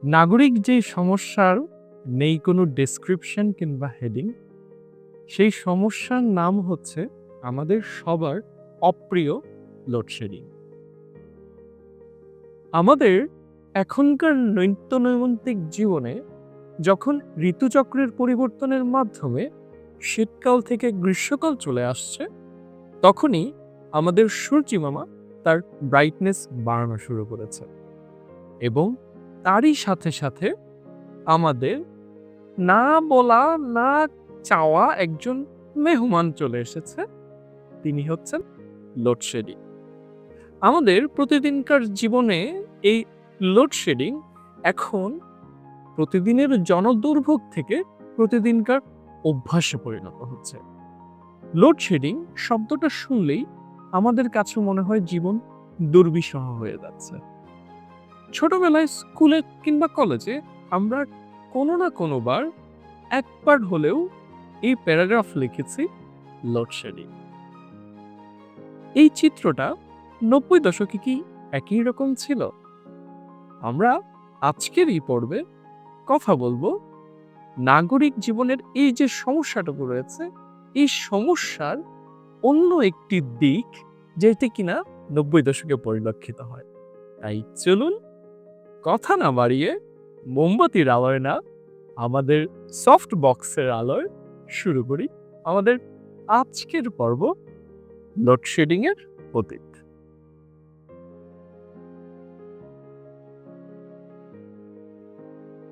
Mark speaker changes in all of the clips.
Speaker 1: নাগরিক যে সমস্যার নেই কোনো ডেসক্রিপশন কিংবা হেডিং, সেই সমস্যার নাম হচ্ছে আমাদের সবার অপ্রিয় লোডশেডিং। আমাদের এখনকার নৈত্যনৈমিত্তিক জীবনে যখন ঋতুচক্রের পরিবর্তনের মাধ্যমে শীতকাল থেকে গ্রীষ্মকাল চলে আসছে, তখনই আমাদের সূর্যিমামা তার ব্রাইটনেস বাড়ানো শুরু করেছে এবং তারই সাথে সাথে আমাদের না বলা না চাওয়া একজন মেহমান চলে এসেছে। তিনি হচ্ছেন লোডশেডিং। আমাদের প্রতিদিনকার জীবনে এই লোডশেডিং এখন প্রতিদিনের জনদুর্ভোগ থেকে প্রতিদিনকার অভ্যাসে পরিণত হচ্ছে। লোডশেডিং শব্দটা শুনলেই আমাদের কাছে মনে হয় জীবন দুর্বিষহ হয়ে যাচ্ছে। ছোটবেলায় স্কুলে কিংবা কলেজে আমরা কোনো না কোনোবার একবার হলেও এই প্যারাগ্রাফ লিখেছি লোডশেডিং। এই চিত্রটা ৯০ দশকে কি একই রকম ছিল? আমরা আজকের এই পর্বে কথা বলবো নাগরিক জীবনের এই যে সমস্যাটুকু রয়েছে, এই সমস্যার অন্য একটি দিক যেটি কিনা ৯০ দশকে পরিলক্ষিত হয়। তাই চলুন কথা না বাড়িয়ে মোমবাতির আলোয় না, আমাদের সফট বক্সের আলোয় শুরু করি আমাদের আজকের পর্ব লোডশেডিং এর অতীত।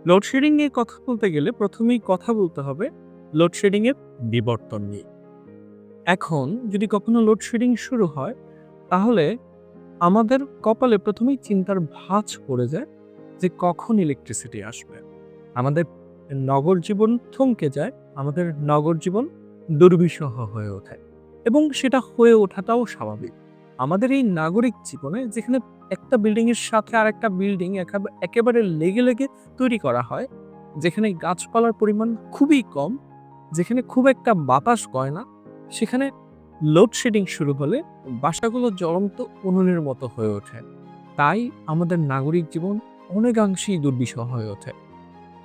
Speaker 1: লোডশেডিং নিয়ে কথা বলতে গেলে প্রথমেই কথা বলতে হবে লোডশেডিং এর বিবর্তন নিয়ে। এখন যদি কখনো লোডশেডিং শুরু হয়, তাহলে আমাদের কপালে প্রথমেই চিন্তার ভাঁজ পড়ে যায় যে কখন ইলেকট্রিসিটি আসবে। আমাদের নগর জীবন থমকে যায়, আমাদের নগর জীবন দুর্বিষহ হয়ে ওঠে এবং সেটা হয়ে ওঠাটাও স্বাভাবিক। আমাদের এই নাগরিক জীবনে যেখানে একটা বিল্ডিং এর সাথে আরেকটা বিল্ডিং একেবারে লেগে লেগে তৈরি করা হয়, যেখানে গাছপালার পরিমাণ খুবই কম, যেখানে খুব একটা বাতাস বয় না, সেখানে লোডশেডিং শুরু হলে বাসাগুলো জ্বলন্ত উনুনের মতো হয়ে ওঠে। তাই আমাদের নাগরিক জীবন অনেকাংশেই দুর্বিষহ হয়ে ওঠে।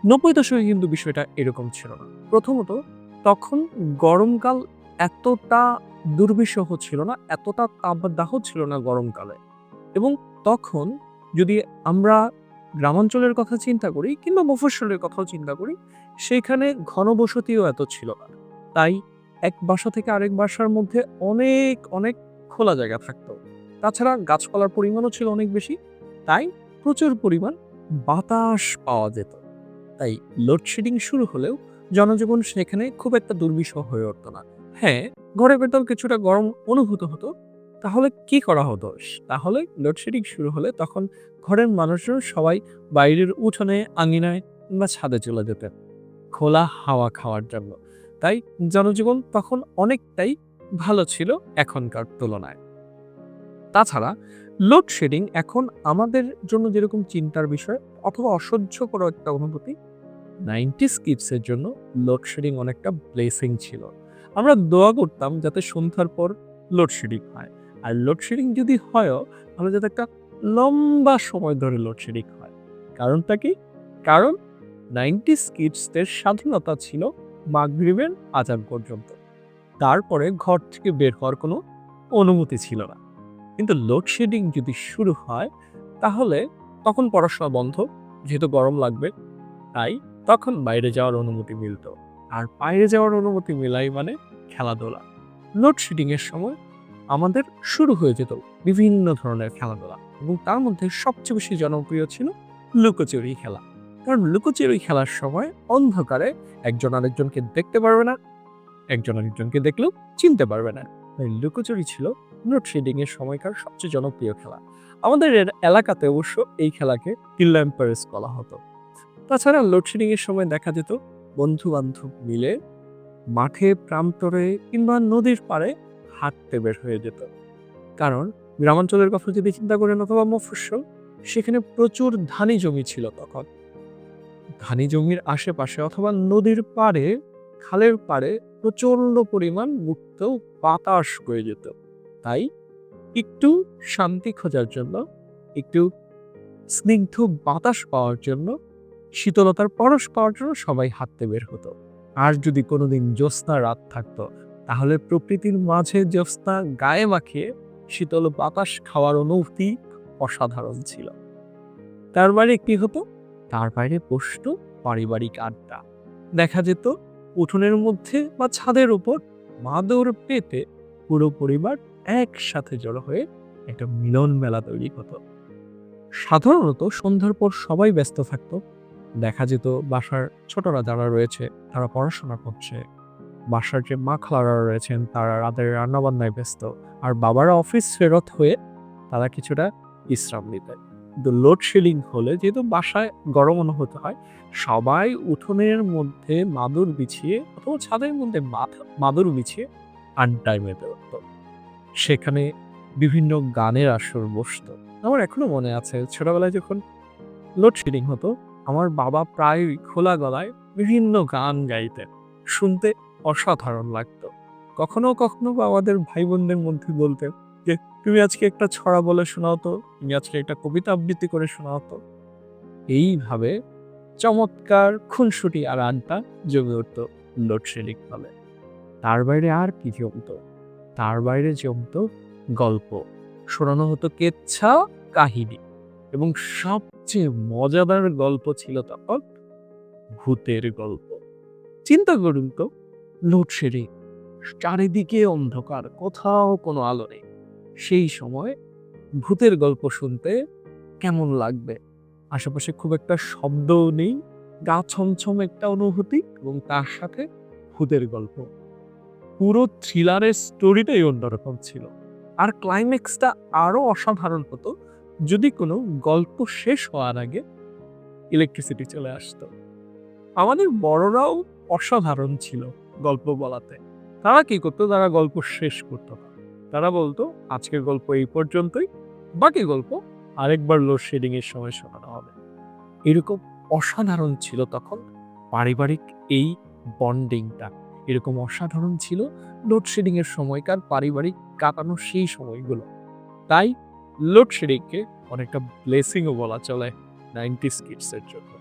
Speaker 1: ৯০ দশকে কিন্তু বিষয়টা এরকম ছিল না। প্রথমত তখন গরমকাল এতটা দুর্বিষহ ছিল না, এতটা তাপদাহ ছিল না গরমকালে। এবং তখন যদি আমরা গ্রামাঞ্চলের কথা চিন্তা করি কিংবা মফস্বলের কথাও চিন্তা করি, সেখানে ঘনবসতিও এত ছিল না। তাই এক বাসা থেকে আরেক বাসার মধ্যে অনেক অনেক খোলা জায়গা থাকতো। তাছাড়া গাছপালার পরিমাণও ছিল অনেক বেশি। তাই প্রচুর পরিমাণ বাতাস পাওয়া যেত। তাই লোডশেডিং শুরু হলেও জনজীবন সেখানে খুব একটা দুর্বিষহ হয়ে উঠত না। হ্যাঁ, ঘরের ভেতর কিছুটা গরম অনুভূত হতো। তাহলে কি করা হতো? তাহলে লোডশেডিং শুরু হলে তখন ঘরের মানুষজন সবাই বাইরের উঠোনে, আঙিনায় কিংবা ছাদে চলে যেতেন খোলা হাওয়া খাওয়ার জন্য। তাই জনজীবন তখন অনেকটাই ভালো ছিল এখনকার তুলনায়। তাছাড়া লোডশেডিং এখন আমাদের জন্য যেরকম চিন্তার বিষয় অথবা অসহ্যকর একটা অনুভূতি, 90s কিডসের জন্য লোডশেডিং অনেকটা ব্লেসিং ছিল। আমরা দোয়া করতাম যাতে সন্ধ্যার পর লোডশেডিং হয়। আর লোডশেডিং যদি হয়ও, তাহলে যাতে একটা লম্বা সময় ধরে লোডশেডিং হয়। কারণটা কি? কারণ 90s কিডসদের স্বাধীনতা ছিল মাগরিবের আজান পর্যন্ত। তারপরে ঘর থেকে বের হওয়ার কোনো অনুমতি ছিল না। কিন্তু লোডশেডিং যদি শুরু হয়, তাহলে তখন পড়াশোনা বন্ধ, যেহেতু গরম লাগবে। তাই তখন বাইরে যাওয়ার অনুমতি মিলত। আর বাইরে যাওয়ার অনুমতি মেলাই মানে খেলাধুলা। লোডশেডিং এর সময় আমাদের শুরু হয়ে যেত বিভিন্ন ধরনের খেলাধুলা এবং তার মধ্যে সবচেয়ে বেশি জনপ্রিয় ছিল লুকোচুরি খেলা। কারণ লুকোচুরি খেলার সময় অন্ধকারে একজন আরেকজনকে দেখতে পারবে না, একজন আরেকজনকে দেখলেও চিনতে পারবে না। তাই লুকোচুরি ছিল লোডশেডিং এর সময়কার সবচেয়ে জনপ্রিয় খেলা। আমাদের এলাকাতে অবশ্য এই খেলাকে কিল্ল্যাম্পারেস বলা হতো। তাছাড়া লোডশেডিং এর সময় দেখা যেত বন্ধু-বান্ধব মিলে মাঠে প্রান্তরে কিংবা নদীর পাড়ে হাঁটতে বের হয়ে যেত। কারণ গ্রামাঞ্চলের কথা যদি চিন্তা করেন অথবা মফস্বল, সেখানে প্রচুর ধানি জমি ছিল তখন। ধানি জমির আশেপাশে অথবা নদীর পাড়ে, খালের পাড়ে প্রচন্ড পরিমাণ মুক্ত বাতাস বয়ে যেত। তাই একটু শান্তি খোঁজার জন্য, একটু স্নিগ্ধ বাতাস পাওয়ার জন্য শীতলতার পরশ পাওয়ার জন্য সবাই হাঁটতে বের হতো। আর যদি কোনোদিন জ্যোৎস্না রাত থাকতো, তাহলে প্রকৃতির মাঝে জ্যোৎস্না গায়ে মাখিয়ে শীতল বাতাস খাওয়ার অনুভূতি অসাধারণ ছিল। তার বাইরে কি হতো? তার বাইরে বসতো পারিবারিক আড্ডা। দেখা যেত উঠোনের মধ্যে বা ছাদের উপর মাদুর পেতে পুরো পরিবার একসাথে জড়ো হয়ে একটা মিলন মেলা তৈরি হতো। সাধারণত সন্ধ্যার পর সবাই ব্যস্ত থাকতো। দেখা যেত বাসার ছোটরা যারা রয়েছে তারা পড়াশোনা করছে, বাসার যে মা খালারা রয়েছেন তারা রাতের রান্নাবান্নায় ব্যস্ত, আর বাবারা অফিস ফেরত হয়ে তারা কিছুটা বিশ্রাম নিতেন। কিন্তু লোডশেডিং হলে যেহেতু বাসায় গরম অনুভূত হয়, সবাই উঠোনের মধ্যে মাদুর বিছিয়ে অথবা ছাদের মধ্যে মাদুর বিছিয়ে আড্ডায় মেতে উঠত। সেখানে বিভিন্ন গানের আসর বসতো। আমার এখনো মনে আছে ছোটবেলায় যখন লোডশেডিং হতো, আমার বাবা প্রায়ই খোলা গলায় বিভিন্ন গান গাইতেন। শুনতে অসাধারণ লাগতো। কখনো কখনো আমাদের ভাই বোনদের মধ্যে বলতেন যে, "তুমি আজকে একটা ছড়া বলে শোনাও তো, তুমি আজকে একটা কবিতা আবৃত্তি করে শোনাও তো।" এইভাবে চমৎকার খুনসুটি আর আড্ডা জমে উঠত লোডশেডিং হলে। তার বাইরে আর কি জমতো? তার বাইরে জমতো গল্প। শোনানো হতো কেচ্ছা, কাহিনী, এবং সবচেয়ে মজাদার গল্প ছিল তখন ভূতের গল্প। চিন্তা করুন তো, লোডশেডিং, চারিদিকে অন্ধকার, কোথাও কোনো আলো নেই। সেই সময় ভূতের গল্প শুনতে কেমন লাগবে? আশেপাশে খুব একটা শব্দও নেই, গা ছমছম একটা অনুভূতি, এবং তার সাথে ভূতের গল্প। পুরো থ্রিলারের স্টোরিটাই অন্যরকম ছিল। আর ক্লাইম্যাক্সটা আরো অসাধারণ হতো যদি কোনো গল্প শেষ হওয়ার আগে ইলেকট্রিসিটি চলে আসতো। আমাদের বড়রাও অসাধারণ ছিল গল্প বলাতে। তারা কি করতো? তারা গল্প শেষ করতো না। তারা বলতো, আজকের গল্প এই পর্যন্তই, বাকি গল্প আরেকবার লোডশেডিং এর সময় শোনানো হবে। এরকম অসাধারণ ছিল তখন পারিবারিক এই বন্ডিংটা। এরকম অসাধারণ ছিল লোডশেডিং এর সময়কার পারিবারিক কাটানো সেই সময়গুলো। তাই লোডশেডিংকে অনেকটা ব্লেসিংও বলা চলে 90s কিডস এর জন্য।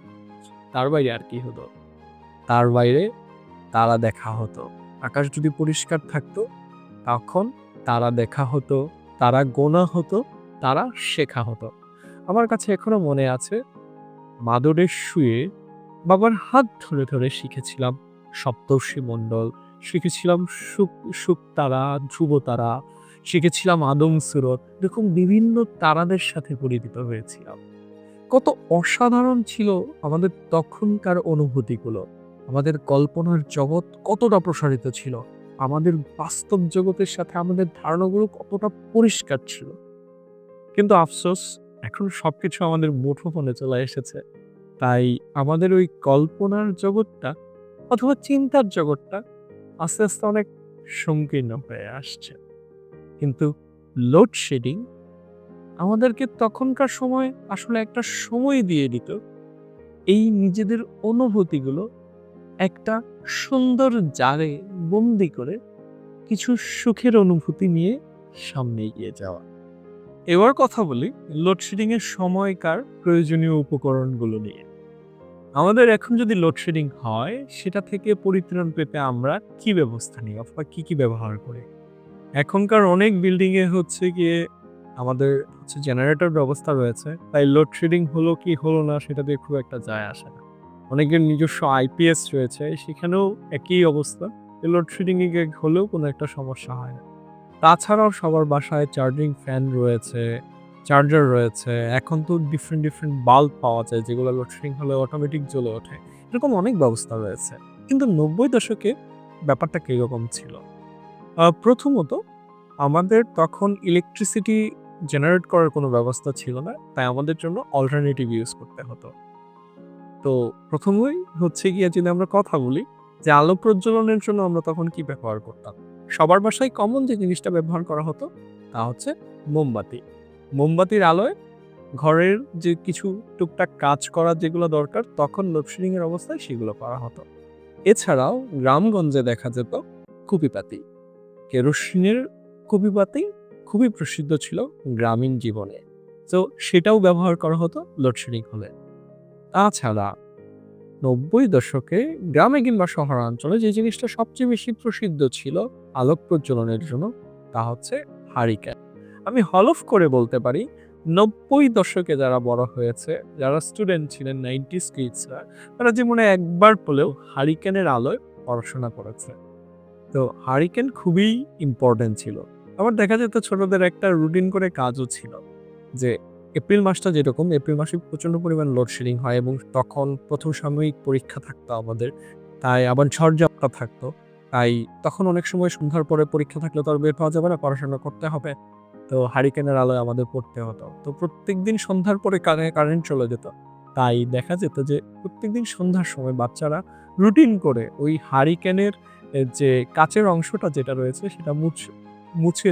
Speaker 1: তার বাইরে আর কি হতো? তার বাইরে তারা দেখা হতো। আকাশ যদি পরিষ্কার থাকতো, তখন তারা দেখা হতো, তারা গোনা হতো, তারা শেখা হতো। আমার কাছে এখনো মনে আছে, মাদুরে শুয়ে বাবার হাত ধরে ধরে শিখেছিলাম সপ্তর্ষি মণ্ডল, শিখেছিলাম শুকতারা, ধ্রুবতারা, শিখেছিলাম আদম সুরত। এরকম বিভিন্ন তারাদের সাথে পরিচিত হয়েছিলাম। কত অসাধারণ ছিল আমাদের তখনকার অনুভূতিগুলো। আমাদের কল্পনার জগৎ কতটা প্রসারিত ছিল। আমাদের বাস্তব জগতের সাথে আমাদের ধারণাগুলো কতটা পরিষ্কার ছিল। কিন্তু আফসোস, এখন সবকিছু আমাদের মুঠোফোনে চলে এসেছে। তাই আমাদের ওই কল্পনার জগৎটা অথবা চিন্তার জগৎটা আস্তে, আস্তে অনেক সংকীর্ণ হয়ে আসছে। কিন্তু লোডশেডিং আমাদেরকে তখনকার সময় আসলে একটা সময় দিয়ে দিত এই নিজেদের অনুভূতিগুলো একটা সুন্দর জারে বন্দি করে কিছু সুখের অনুভূতি নিয়ে সামনে এগিয়ে যাওয়া। এবার কথা বলি লোডশেডিং এর সময়কার প্রয়োজনীয় উপকরণগুলো নিয়ে। আমাদের এখন যদি লোডশেডিং হয়, সেটা থেকে পরিত্রাণ পেতে আমরা কি ব্যবস্থা নিই অথবা কি ব্যবহার করি? এখনকার অনেক বিল্ডিং এ হচ্ছে গিয়ে আমাদের জেনারেটর ব্যবস্থা রয়েছে। তাই লোডশেডিং হলো কি হলো না সেটা দিয়ে খুব একটা যায় আসে না। অনেকের নিজস্ব আইপিএস রয়েছে, সেখানেও একই অবস্থা। লোডশেডিং এ হলেও কোনো একটা সমস্যা হয় না। তাছাড়াও সবার বাসায় চার্জিং ফ্যান রয়েছে, চার্জার রয়েছে। এখন তো ডিফারেন্ট বাল্ব পাওয়া যায় যেগুলো লোডশেডিং হলে অটোমেটিক জ্বলে ওঠে। এরকম অনেক ব্যবস্থা রয়েছে। কিন্তু ৯০ দশকে ব্যাপারটা কিরকম ছিল? প্রথমত আমাদের তখন ইলেকট্রিসিটি জেনারেট করার কোনো ব্যবস্থা ছিল না। তাই আমাদের জন্য অল্টারনেটিভ ইউজ করতে হতো। তো ১ম হচ্ছে গিয়ে যদি আমরা কথা বলি যে আলো প্রজ্বলনের জন্য আমরা তখন কি ব্যবহার করতাম? সবার বাসায় কমন যে জিনিসটা ব্যবহার করা হতো তা হচ্ছে মোমবাতি। মোমবাতির আলোয় ঘরের যে কিছু টুকটাক কাজ করার যেগুলো দরকার তখন লোডশেডিং এর অবস্থায় সেগুলো করা হতো। এছাড়াও গ্রামগঞ্জে দেখা যেত কুপিবাতি। কেরোসিনের কুপিবাতি খুবই প্রসিদ্ধ ছিল গ্রামীণ জীবনে। তো সেটাও ব্যবহার করা হতো লোডশেডিং হলে। তাছাড়া 90 দশকে গ্রামে কিংবা শহরাঞ্চলে যে জিনিসটা সবচেয়ে বেশি প্রসিদ্ধ ছিল আলোক প্রজ্বলনের জন্য তা হচ্ছে হারিকেন। আমি হলফ করে বলতে পারি 90 দশকে যারা বড় হয়েছে, যারা স্টুডেন্ট ছিলেন 90s কিডসরা, তারা জীবনে একবার হলেও হারিকেনের আলোয় পড়াশোনা করেছে। তো হারিকেন খুবই ইম্পর্টেন্ট ছিল। আবার দেখা যেত ছোটদের একটা রুটিন করে কাজও ছিল যে এপ্রিল মাসটা যেরকম, এপ্রিল মাসে প্রচণ্ড পরিমাণ লোডশেডিং হয় এবং তখন প্রথম সাময়িক পরীক্ষা থাকতো আমাদের। তাই আবার ঝড়-ঝাপটা থাকতো। তাই তখন অনেক সময় সন্ধ্যার পরে পরীক্ষা থাকলে তো আর বের হওয়া যাবে না, পড়াশোনা করতে হবে। তো হারিকেনের আলোয় আমাদের পড়তে হতো। তো প্রত্যেকদিন সন্ধ্যার পরে কারেন্ট চলে যেত। তাই দেখা যেত যে প্রত্যেকদিন সন্ধ্যার সময় বাচ্চারা রুটিন করে ওই হারিকেনের যে কাচের অংশটা যেটা রয়েছে সেটা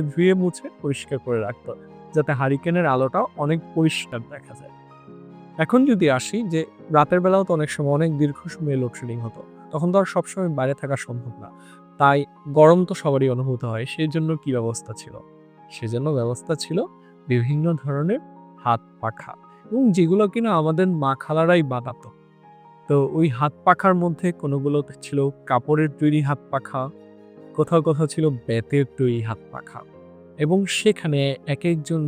Speaker 1: ধুয়ে মুছে পরিষ্কার করে রাখতো। যাতে হারিকেনের আলোটা অনেক পরিষ্কার দেখা যায়। এখন যদি আসি যে রাতের বেলাও তো অনেক সময় অনেক দীর্ঘ সময় লোডশেডিং হতো। তখন তো আর সবসময় বাইরে থাকা সম্ভব না। তাই গরম তো সবারই অনুভূত হয়। সেজন্য কি ব্যবস্থা ছিল? সেজন্য ব্যবস্থা ছিল বিভিন্ন ধরনের হাত পাখা এবং যেগুলো কিনা আমাদের মা খালারাই বানাতো। তো ওই হাত পাখার মধ্যে কোনোগুলোতে ছিল কাপড়ের তৈরি হাত পাখা, কোথাও ছিল বেতের তৈরি হাত পাখা এবং সেখানে একেকজন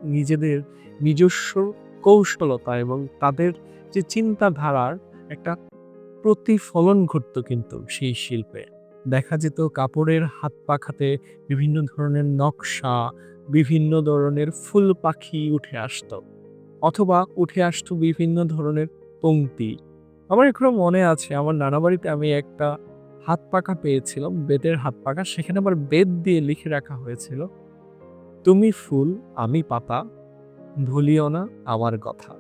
Speaker 1: নিজেদের নিজস্ব কৌশলতা এবং তাদের যে চিন্তাধারার একটা প্রতিফলন ঘটতো কিন্তু সেই শিল্পে। দেখা যেত কাপড়ের হাত পাখাতে বিভিন্ন ধরনের নকশা, বিভিন্ন ধরনের ফুল পাখি উঠে আসতো। অথবা উঠে আসতো বিভিন্ন ধরনের পংক্তি। আমার এখনো মনে আছে আমার নানা বাড়িতে আমি একটা হাত পাখা পেয়েছিলাম, বেতের হাত পাখা। সেখানে আবার বেত দিয়ে লিখে রাখা হয়েছিল, "তুমি ফুল, আমি পাতা, ভুলিও না আমার কথা।"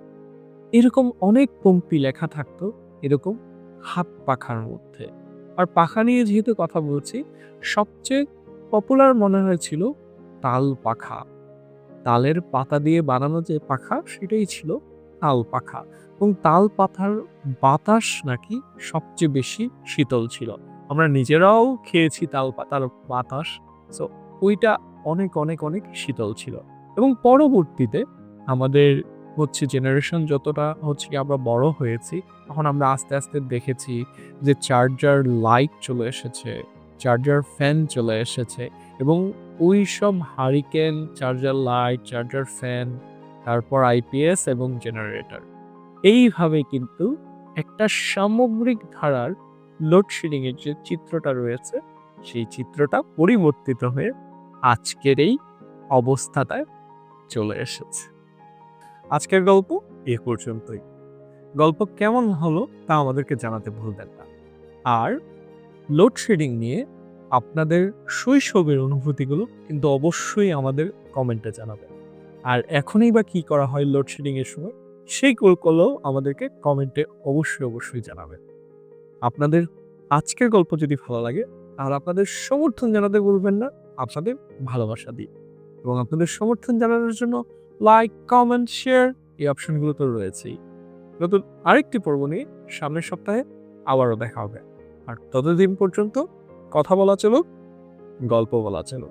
Speaker 1: এরকম অনেক পংক্তি লেখা থাকতো এরকম হাত পাখার মধ্যে। আর পাখা নিয়ে যেহেতু কথা বলছি, সবচেয়ে পপুলার মনে হয়েছিল তাল পাখা। তালের পাতা দিয়ে বানানো যে পাখা সেটাই ছিল তাল পাখা এবং তাল পাতার বাতাস নাকি সবচেয়ে বেশি শীতল ছিল। আমরা নিজেরাও খেয়েছি তাল পাতার বাতাস। সো ওইটা অনেক শীতল ছিল এবং পরবর্তীতে আমাদের জেনারেশন যতটা গিয়ে আমরা বড় হয়েছি, তখন আমরা আস্তে দেখেছি যে চার্জার লাইট চলে এসেছে, চার্জার ফ্যান চলে এসেছে এবং ওইসব hurricane, charger light, charger fan, তারপর আইপিএস এবং জেনারেটর। এইভাবে কিন্তু একটা সামগ্রিক ধারার লোডশেডিং এর যে চিত্রটা রয়েছে, সেই চিত্রটা পরিবর্তিত হয়ে আজকের এই অবস্থাটায় চলে এসেছে। আজকের গল্প এ পর্যন্তই। গল্প কেমন হলো তা আমাদেরকে জানাতে ভুলবেন না। আর লোডশেডিং নিয়ে আপনাদের শৈশবের অনুভূতিগুলো কিন্তু অবশ্যই আমাদের কমেন্টে জানাবেন। আর এখনই বা কি করা হয় লোডশেডিং এর সময়, সেই কৌশলও আমাদেরকে কমেন্টে অবশ্যই জানাবেন। আপনাদের আজকের গল্প যদি ভালো লাগে, আর আপনাদের সমর্থন জানাতে ভুলবেন না আপনাদের ভালোবাসা দিয়ে। এবং আপনাদের সমর্থন জানানোর জন্য লাইক, কমেন্ট, শেয়ার এই অপশনগুলো তো রয়েছেই। নতুন আরেকটি পর্ব নিয়ে সামনের সপ্তাহে আবারও দেখা হবে। আর ততদিন পর্যন্ত কথা বলা চলুক, গল্প বলা চলুক।